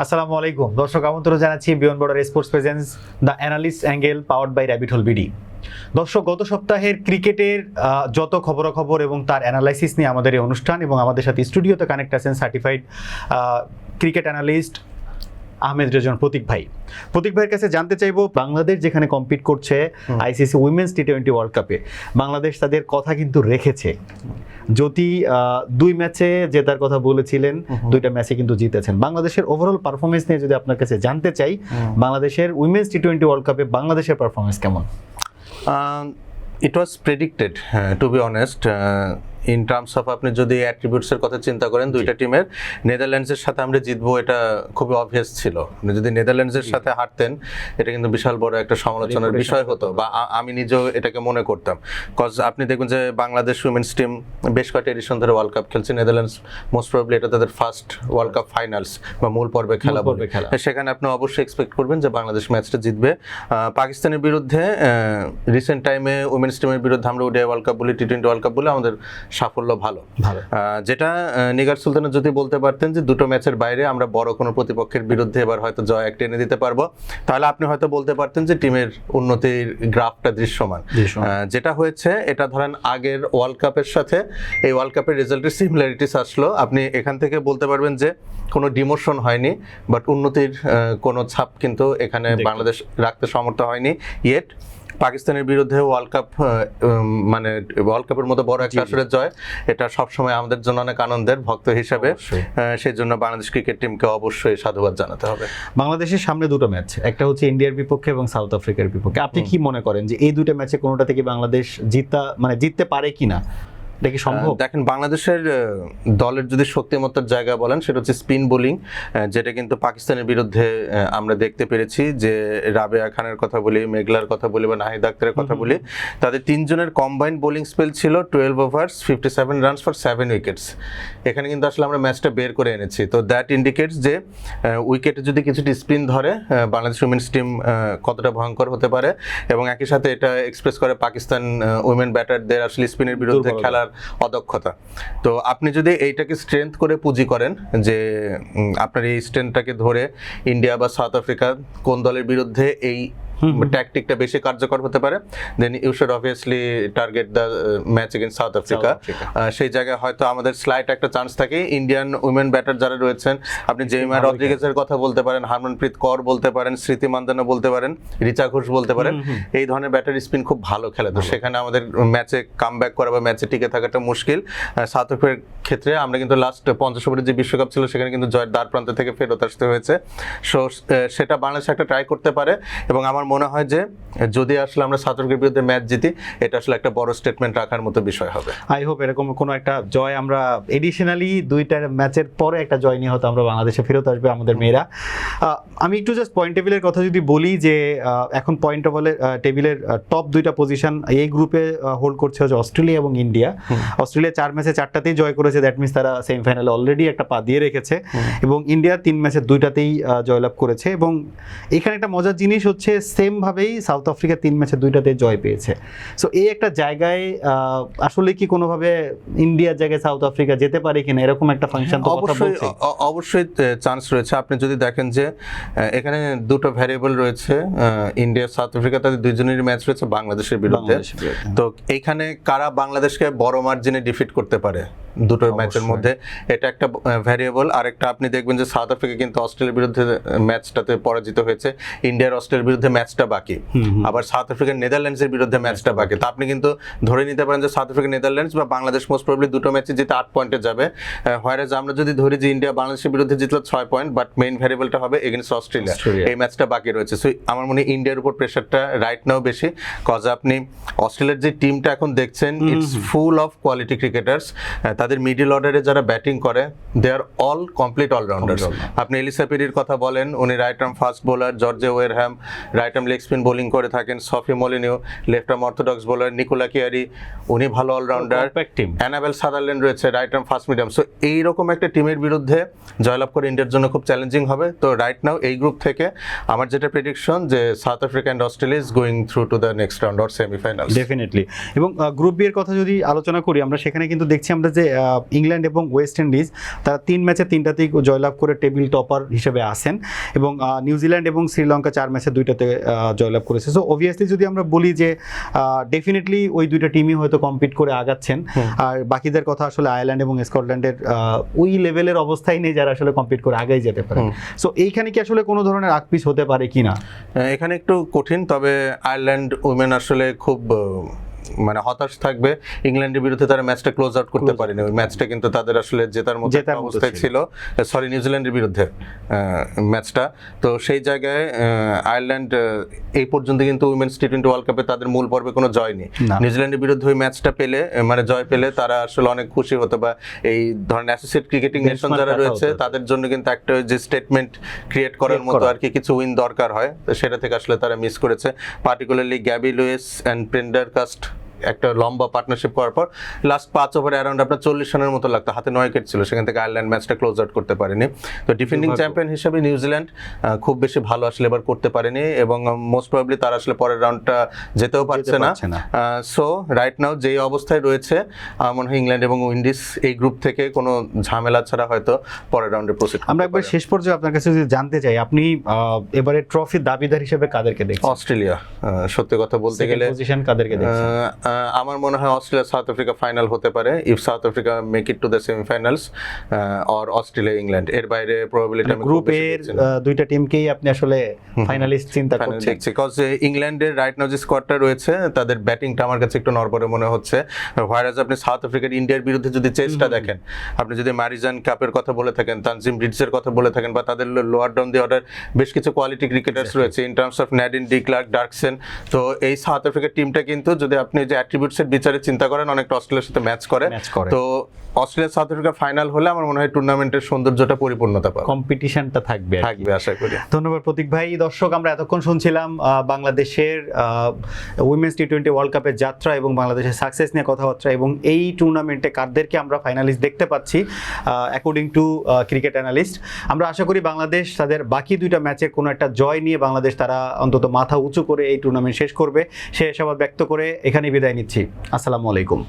আসসালামু আলাইকুম দর্শক, আমন্ত্রণ জানাচ্ছি beyond border sports presents the analyst angle powered by rabbit hole BD. দর্শক, গত সপ্তাহের ক্রিকেটের যত খবরাখবর এবং তার অ্যানালাইসিস নিয়ে আমাদের এই অনুষ্ঠান, এবং আমাদের সাথে স্টুডিওতে কানেক্ট আছেন certified cricket analyst Ahmed Rezon Pratik ভাই। প্রতীক ভাইয়ের কাছে জানতে চাইবো, বাংলাদেশ যেখানে কম্পিট করছে আইসিসি উইমেন্স টি-20 ওয়ার্ল্ড কাপে, বাংলাদেশ তাদের কথা কিন্তু রেখেছে। যদি 2 ম্যাচে জেতার কথা বলেছিলেন, 2টা ম্যাচে কিন্তু জিতেছেন। বাংলাদেশের ওভারঅল পারফরমেন্স নিয়ে যদি আপনার কাছে জানতে চাই, বাংলাদেশের উইমেন্স টি-20 ওয়ার্ল্ড কাপে বাংলাদেশের পারফরমেন্স কেমন? It was predicted, to be honest. In terms of আপনি যদি অ্যাট্রিবিউটসের কথা চিন্তা করেন, দুইটা টিমের, নেদারল্যান্ডসের সাথে আমরা জিতবো এটা খুবই অবভিয়াস ছিল। আপনি যদি নেদারল্যান্ডসের সাথে হারতেন, এটা কিন্তু বিশাল বড় একটা সমালোচনার বিষয় হতো, বা আমি নিজেও এটাকে মনে করতাম। কজ আপনি দেখবেন যে বাংলাদেশ উইমেন্স টিম বেশ কয়েকটা এডিশন ধরে ওয়ার্ল্ড কাপ খেলছে। নেদারল্যান্ডস মোস্ট প্রবাবলি এটা তাদের ফার্স্ট ওয়ার্ল্ড কাপ ফাইনালস বা মূল পর্বে খেলা। সেখানে আপনি অবশ্যই এক্সপেক্ট করবেন যে বাংলাদেশ ম্যাচটা জিতবে। পাকিস্তানের বিরুদ্ধে রিসেন্ট টাইমে উইমেন্স টিমের বিরুদ্ধে আমরা ওডিআই ওয়ার্ল্ড কাপ বলি, টি-20 ওয়ার্ল্ড কাপ বলে আমাদের সাফল্য ভালো। যেটা নিগার সুলতানের যদি বলতে পারতেন যে দুটো ম্যাচের বাইরে আমরা বড় কোনো প্রতিপক্ষের বিরুদ্ধে এবার হয়তো জয় একটা এনে দিতে পারবো, তাহলে আপনি হয়তো বলতে পারতেন যে টিমের উন্নতির গ্রাফটা দৃশ্যমান। যেটা হয়েছে, এটা ধরেন আগের ওয়ার্ল্ড কাপের সাথে এই ওয়ার্ল্ড কাপের রেজাল্টের সিমিলারিটিস আসলো। আপনি এখান থেকে বলতে পারবেন যে কোনো ডিমোশন হয়নি, বাট উন্নতির কোনো ছাপ কিন্তু এখানে বাংলাদেশ রাখতে সমর্থ হয়নি ইয়েট। পাকিস্তানের বিরুদ্ধে ওয়ার্ল্ড কাপ, মানে ওয়ার্ল্ড কাপের মতো বড় একটা আসরের জয়, এটা সবসময় আমাদের জন্য অনেক আনন্দের ভক্ত হিসাবে। সেই জন্য বাংলাদেশ ক্রিকেট টিমকে অবশ্যই সাধুবাদ জানাতে হবে। বাংলাদেশের সামনে দুটো ম্যাচ, একটা হচ্ছে ইন্ডিয়ার বিপক্ষে এবং সাউথ আফ্রিকার বিপক্ষে। আপনি কি মনে করেন যে এই দুটো ম্যাচে কোনোটা থেকে বাংলাদেশ জিততে পারে কিনা? এটা কি সম্ভব? দেখেন, বাংলাদেশের দলের যদি শক্তিমত্তার জায়গা বলেন, সেটা হচ্ছে স্পিন বোলিং, যেটা কিন্তু পাকিস্তানের বিরুদ্ধে আমরা দেখতে পেরেছি। যে রাবেয়া খানের কথা বলি, মেঘলার কথা বলি, বা নাহিদ আক্তারের কথা বলি, তাদের 3 জনের কম্বাইন্ড বোলিং স্পেল ছিল 12 ওভার্স 57 রানস ফর 7 উইকেটস। এখানে কিন্তু আসলে আমরা ম্যাচটা বের করে এনেছি। তো দ্যাট ইন্ডিকেটস যে উইকেটে যদি কিছুটা স্পিন ধরে, বাংলাদেশ উইমেন্স টিম কতটা ভয়ঙ্কর হতে পারে। এবং একই সাথে এটা এক্সপ্রেস করে পাকিস্তান উইমেন ব্যাটারদের আসলে স্পিনের বিরুদ্ধে খেলার অদক্ষতা। তো আপনি যদি এইটাকে স্ট্রেংথ করে পুঁজি করেন, যে আপনার এই স্ট্রেংথটাকে ধরে ইন্ডিয়া বা সাউথ আফ্রিকা কোন দলের বিরুদ্ধে এই ট্যাকটিকটা বেশি কার্যকর হতে পারে, then you should obviously target the match against South Africa. সেই জায়গায় হয়তো আমাদের স্লাইট একটা চান্স থাকে। ইন্ডিয়ান উইমেন ব্যাটার যারা রয়েছেন, আপনি জেমিমা রদ্রিগেজের কথা বলতে পারেন, হারমনপ্রীত কৌর বলতে পারেন, স্মৃতি মান্দানা বলতে পারেন, রিচা ঘোষ বলতে পারেন, এই ধরনের ব্যাটার স্পিন খুব ভালো খেলে। তো সেখানে আমাদের ম্যাচে কামব্যাক করা বা ম্যাচে টিকে থাকাটা মুশকিল। সাউথ আফ্রিকার ক্ষেত্রে আমরা কিন্তু লাস্ট 50 ওভারের যে বিশ্বকাপ ছিল, সেখানে কিন্তু জয়ের দ্বার প্রান্ত থেকে ফেরত আসতে হয়েছে। সো সেটা বাংলাদেশ একটা ট্রাই করতে পারে। এবং আমার মনে হয় যে যদি আসলে আমরা সাউথ আফ্রিকার বিরুদ্ধে ম্যাচ জিতি, এটা আসলে একটা বড় স্টেটমেন্ট রাখার মতো বিষয় হবে। আই হোপ এরকম কোনো একটা জয় আমরা এডিশনালি 2টা ম্যাচের পরে একটা জয় নিয়ে হয়তো আমরা বাংলাদেশে ফেরত আসবে আমাদের মেয়েরা। আমি একটু জাস্ট পয়েন্ট টেবিলের কথা যদি বলি, যে এখন পয়েন্ট টেবিলের টপ 2টা পজিশন এই গ্রুপে হোল্ড করছে হচ্ছে অস্ট্রেলিয়া এবং ইন্ডিয়া। অস্ট্রেলিয়া 4 ম্যাচে 4টাতেই জয় করেছে, দ্যাট মিনস তারা সেমিফাইনালে অলরেডি একটা পা দিয়ে রেখেছে। এবং ইন্ডিয়া 3 ম্যাচের 2টাতেই জয়লাভ করেছে। এবং এখানে একটা মজার জিনিস হচ্ছে, সেম ভাবেই সাউথ আফ্রিকা 3 ম্যাচে 2টাতে জয় পেয়েছে। সো এই একটা জায়গায় আসলে কি কোনোভাবে ইন্ডিয়ার জায়গায় সাউথ আফ্রিকা যেতে পারে কিনা, এরকম একটা ফাংশন তো কথা বলছে। অবশ্যই চান্স রয়েছে। আপনি যদি দেখেন যে এখানে দুটো ভ্যারিয়েবল রয়েছে, ইন্ডিয়া সাউথ আফ্রিকা, তাদের দুইজনেরই ম্যাচ রয়েছে বাংলাদেশের বিরুদ্ধে। তো এইখানে কারা বাংলাদেশকে বড় মার্জিনে ডিফিট করতে পারে দুটো ম্যাচের মধ্যে, এটা একটা ভ্যারিয়েবল। আরেকটা আপনি দেখবেন যে সাউথ আফ্রিকা কিন্তু অস্ট্রেলিয়ার বিরুদ্ধে ম্যাচটাতে পরাজিত হয়েছে, ইন্ডিয়ার অস্ট্রেলিয়ার বিরুদ্ধে ম্যাচটা বাকি, আবার সাউথ আফ্রিকার নেদারল্যান্ডসের বিরুদ্ধে ম্যাচটা বাকি। তো আপনি কিন্তু ধরে নিতে পারেন যে সাউথ আফ্রিকা, নেদারল্যান্ডস বা বাংলাদেশ মোস্ট প্রবাবলি দুটো ম্যাচে জিতে 8 পয়েন্টে যাবে। হোয়ারেজ আমরা যদি ধরি যে ইন্ডিয়া বাংলাদেশের বিরুদ্ধে জিতলো 6 পয়েন্ট, বাট মেইন ভ্যারিয়েবলটা হবে এগেইনস্ট অস্ট্রেলিয়া, এই ম্যাচটা বাকি রয়েছে। সো আমার মনে হয় ইন্ডিয়ার উপর প্রেশারটা রাইট নাও বেশি। কজ আপনি অস্ট্রেলিয়ার যে টিমটা এখন দেখছেন, it's full of quality cricketers. তাদের মিডল অর্ডারে যারা ব্যাটিং করে, they are all complete allrounders. আপনি এলিসা পেরির কথা বলেন, উনি right arm fast bowler, Georgia Wareham right right arm leg spin bowling করে থাকেন Sophie Molineux, left arm orthodox bowler Nicola Carey, উনি ভালো allrounder, compact team. Annabel Sutherland রয়েছে right arm fast medium. So এইরকম একটা টিমের বিরুদ্ধে জয়লাভ করে ইন্ডিয়ার জন্য খুব চ্যালেঞ্জিং হবে। তো রাইট নাও এই গ্রুপ থেকে আমার যেটা প্রেডিকশন যে south Africa and Australia is going through to the next round or semifinal. Definitely. এবং গ্রুপ বি এর কথা যদি আলোচনা করি, আমরা সেখানে কিন্তু দেখছি আমরা যে ইংল্যান্ড এবং ওয়েস্ট ইন্ডিজ তারা 3 ম্যাচে 3টাতেই জয়লাভ করে টেবিল টপার হিসেবে আসেন, এবং নিউজিল্যান্ড এবং শ্রীলঙ্কা 4 ম্যাচে 2টাতে জয়লাভ করেছে। সো অবভিয়াসলি যদি আমরা বলি যে ডেফিনেটলি ওই 2টা টিমই হয়তো কম্পিট করে আগাচ্ছেন, আর বাকিদের কথা আসলে আয়ারল্যান্ড এবং স্কটল্যান্ডের ওই লেভেলের অবস্থায় নেই যারা আসলে কম্পিট করে আগেই যেতে পারে। সো এইখানে কি আসলে কোনো ধরনের আকপিস হতে পারে কিনা? এখানে একটু কঠিন, তবে আয়ারল্যান্ড উইমেন আসলে খুব মানে হতাশ থাকবে। ইংল্যান্ডের বিরুদ্ধে তারা ম্যাচটা ক্লোজ আউট করতে পারেনি, ওই ম্যাচটা কিন্তু তাদের আসলে জেতার মতো একটা অবস্থায় ছিল। সরি, নিউজিল্যান্ডের বিরুদ্ধে ম্যাচটা। তো সেই জায়গায় আয়ারল্যান্ড এই পর্যন্ত কিন্তু উইমেন্স টি-20 ওয়ার্ল্ড কাপে তাদের মূল পর্বে কোনো জয় নেই। নিউজিল্যান্ডের বিরুদ্ধে ওই ম্যাচটা পেলে, মানে জয় পেলে তারা আসলে অনেক খুশি হতো, বা এই ধরনের অ্যাসোসিয়েট ক্রিকেটিং নেশন যারা রয়েছে তাদের জন্য কিন্তু একটা যে স্টেটমেন্ট ক্রিয়েট করার মতো আর কি কিছু উইন দরকার হয়, তো সেটা থেকে আসলে তারা মিস করেছে। পার্টিকুলারলি গ্যাবি লুইস অ্যান্ড প্রেন্ডারগাস্ট একটা লম্বা পার্টনারশিপ করার পর লাস্ট 5 ওভারে অ্যারাউন্ড আপনার 40 রানের মতো লাগতো, হাতে 9 উইকেট ছিল, সেখান থেকে আয়ারল্যান্ড ম্যাচটা ক্লোজ আউট করতে পারেনি। তো ডিফেন্ডিং চ্যাম্পিয়ন হিসেবে নিউজিল্যান্ড খুব বেশি ভালো আসলে এবার করতে পারেনি, এবং মোস্ট প্রবাবলি তারা আসলে পরের রাউন্ডটা যেতেও পারছে না। সো রাইট নাও যেই অবস্থায় রয়েছে, আমার মনে হয় ইংল্যান্ড এবং উইন্ডিজ এই গ্রুপ থেকে কোনো ঝামেলা ছাড়া হয়তো পরের রাউন্ডে প্রসিড। আমরা একবার শেষ পর্যায়ে আপনার কাছে যদি জানতে চাই, আপনি এবারে ট্রফির দাবিদার হিসেবে কাদেরকে দেখছেন? অস্ট্রেলিয়া। সত্যি কথা বলতে গেলে পজিশন কাদেরকে দেখছেন? আমার মনে হয় অস্ট্রেলিয়া সাউথ আফ্রিকা ফাইনাল হতে পারে, if south Africa make it to the semifinals, or Australia England. এর বাইরে প্রবাবিলিটি আমি গ্রুপ এর 2টা টিমকেই আপনি আসলে ফাইনালিস্ট চিন্তা করছেন? দেখছি, কজ ইংল্যান্ডের রাইট নাও যে স্কোয়াডটা রয়েছে তাদের ব্যাটিংটা আমার কাছে একটু নড়বড়ে মনে হচ্ছে। হোয়ারাজ আপনি সাউথ আফ্রিকার ইন্ডিয়ার বিরুদ্ধে যদি চেষ্টা দেখেন, আপনি যদি মারিজান কাপের কথা বলে থাকেন, তানজিম ব্রিডসের কথা বলে থাকেন, বা তাদের লোয়ার ডাউন দি অর্ডার বেশ কিছু কোয়ালিটি ক্রিকেটার্স রয়েছে in terms of Nadine de Klerk, Dercksen. তো এই সাউথ আফ্রিকার টিমটা কিন্তু যদি আপনি যে অ্যাট্রিবিউটসের বিচারে চিন্তা করেন, অনেকটা অস্ট্রেলিয়ার সাথে ম্যাচ করে। তো অস্ট্রেলিয়া সাউথ আফ্রিকা ফাইনাল হলে আমার মনে হয় টুর্নামেন্টের সৌন্দর্যটা পরিপূর্ণতা পাবে, কম্পিটিশনটা থাকবে আশা করি। ধন্যবাদ প্রতীক ভাই। দর্শক, আমরা এতক্ষণ শুনছিলাম বাংলাদেশের উইমেন্স টি-20 ওয়ার্ল্ড কাপের যাত্রা এবং বাংলাদেশের সাকসেস নিয়ে কথাবার্তা, এবং এই টুর্নামেন্টে কাদেরকে আমরা ফাইনালিস্ট দেখতে পাচ্ছি অ্যাকর্ডিং টু ক্রিকেট অ্যানালিস্ট। আমরা আশা করি বাংলাদেশ তাদের বাকি 2টা ম্যাচে কোনো একটা জয় নিয়ে বাংলাদেশ তারা অন্তত মাথা উঁচু করে এই টুর্নামেন্ট শেষ করবে। সে আশাবাদ ব্যক্ত করে এখানেই বিদায় নিচ্ছি। আসসালামু আলাইকুম।